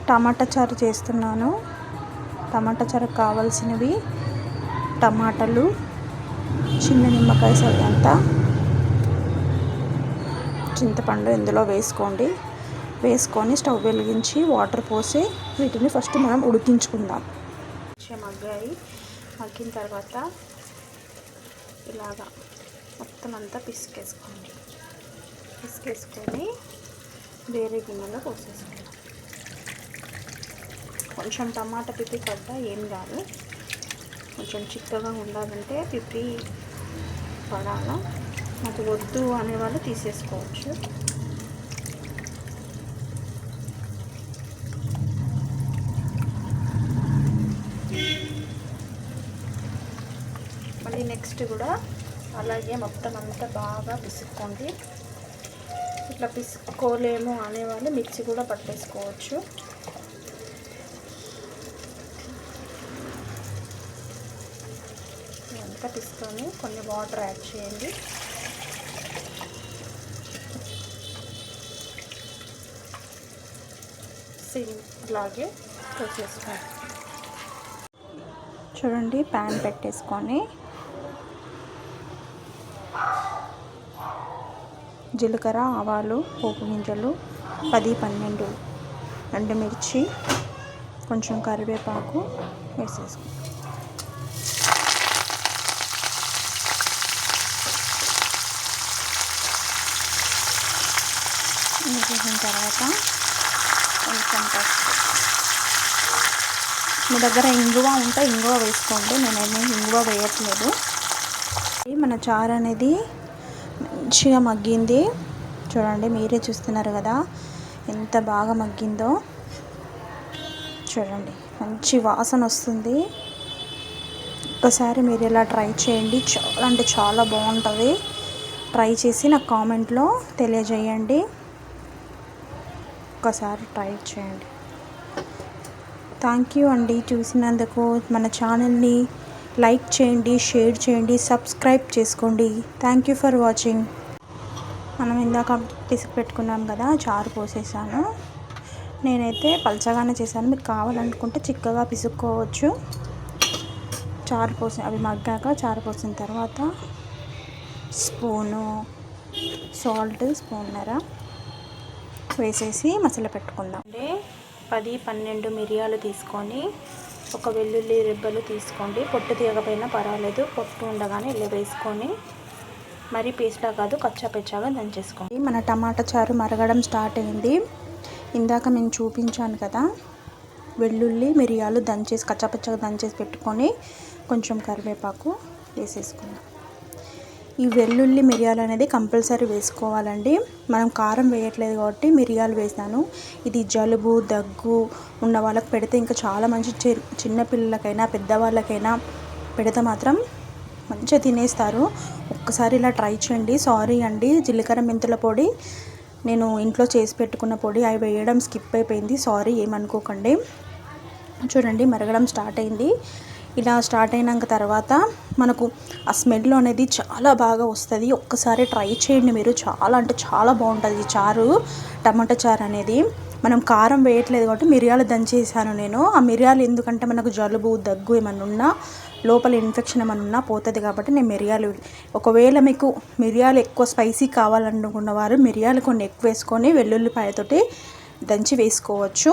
టమాటా చారు చేస్తున్నాను. టమాటా చారుకు కావాల్సినవి టమాటాలు, చిన్న నిమ్మకాయ సైజంతా చింతపండు ఇందులో వేసుకొని స్టవ్ వెలిగించి వాటర్ పోసి వీటిని ఫస్ట్ మనం ఉడికించుకుందాం. మగ్గిన తర్వాత ఇలాగా మొత్తం అంతా పిసికేసుకొని వేరే గిన్నెలో పోసేసుకుందాం. కొంచెం టమాటా పిప్పి పడ్డ ఏం కాదు, కొంచెం చిక్కగా ఉండాలంటే పిప్పి పడాల. నాకు వద్దు అనేవాళ్ళు తీసేసుకోవచ్చు. మళ్ళీ నెక్స్ట్ కూడా అలాగే మొత్తం అంతా బాగా పిసుక్కోండి. ఇట్లా పిసుకోలేము అనేవాళ్ళు మిక్సీ కూడా పట్టేసుకోవచ్చు. ఇదంతా పిసుకొని కొన్ని వాటర్ యాడ్ చేయండి. సేమ్ ఇలాగే వేసేసుకోండి. చూడండి, ప్యాన్ పెట్టేసుకొని జీలకర్ర, ఆవాలు, పోపు గింజలు 10-12 ఎండుమిర్చి, కొంచెం కరివేపాకు వేసేసుకోండి. వేసేసిన తర్వాత కొంచెం పసుపు. మీ దగ్గర ఇంగువ ఉంటే ఇంగువ వేసుకోండి, నేనేమీ ఇంగువ వేయట్లేదు. మన చారు అనేది మంచిగా మగ్గింది. చూడండి, మీరే చూస్తున్నారు కదా ఎంత బాగా మగ్గిందో. చూడండి, మంచి వాసన వస్తుంది. ఒక్కసారి మీరు ఇలా ట్రై చేయండి, చాలా అంటే చాలా బాగుంటుంది. ట్రై చేసి నాకు కామెంట్లో తెలియజేయండి. ఒక్కసారి ట్రై చేయండి. థ్యాంక్ యూ అండి చూసినందుకు. మన ఛానల్ని లైక్ చేయండి, షేర్ చేయండి, సబ్స్క్రైబ్ చేసుకోండి. Thank you for watching. మనం ఇందాక పిసికి పెట్టుకున్నాం కదా, చారు పోసేసాను. నేనైతే పల్చగానే చేశాను, మీకు కావాలనుకుంటే చిక్కగా పిసుక్కోవచ్చు. అవి మగ్గాక చారు పోసిన తర్వాత స్పూను సాల్ట్, స్పూన్నర వేసేసి మసాలా పెట్టుకుందాం. 10-12 మిరియాలు తీసుకొని, ఒక వెల్లుల్లి రెబ్బలు తీసుకోండి. పొట్టు తీయకపోయినా పర్వాలేదు, పొట్టు ఉండగానే ఇలా వేసుకొని, మరీ పేస్ట్లా కాదు, కచ్చాపెచ్చాగా దంచేసుకోండి. మన టమాటా చారు మరగడం స్టార్ట్ అయింది. ఇందాక నేను చూపించాను కదా, వెల్లుల్లి మిరియాలు కచ్చాపెచ్చాగా దంచేసి పెట్టుకొని కొంచెం కరివేపాకు వేసేసుకున్నాం. ఈ వెల్లుల్లి మిరియాలు అనేది కంపల్సరీ వేసుకోవాలండి. మనం కారం వేయట్లేదు కాబట్టి మిరియాలు వేసాను. ఇది జలుబు, దగ్గు ఉన్న వాళ్ళకి పెడితే ఇంకా చాలా మంచి. చిన్నపిల్లలకైనా పెద్దవాళ్ళకైనా పెడితే మాత్రం మంచిగా తినేస్తారు. ఒక్కసారి ఇలా ట్రై చేయండి. సారీ అండి, జీలకర్ర మెంతుల పొడి నేను ఇంట్లో చేసి పెట్టుకున్న పొడి, అవి వేయడం స్కిప్ అయిపోయింది. సారీ, ఏమనుకోకండి. చూడండి, మరగడం స్టార్ట్ అయింది. ఇలా స్టార్ట్ అయినాక తర్వాత మనకు ఆ స్మెల్ అనేది చాలా బాగా వస్తుంది. ఒక్కసారి ట్రై చేయండి మీరు, చాలా అంటే చాలా బాగుంటుంది ఈ చారు. టమాటా చారు అనేది మనం కారం వేయట్లేదు కాబట్టి మిరియాలు దంచేసాను నేను. ఆ మిరియాలు ఎందుకంటే మనకు జలుబు, దగ్గు ఏమన్నా ఉన్నా, లోపల ఇన్ఫెక్షన్ ఏమన్నా ఉన్నా పోతుంది కాబట్టి నేను మిరియాలు. ఒకవేళ మీకు మిరియాలు ఎక్కువ స్పైసీ కావాలనుకున్న వారు మిరియాలు కొన్ని ఎక్కువ వేసుకొని వెల్లుల్లిపాయతోటి దంచి వేసుకోవచ్చు.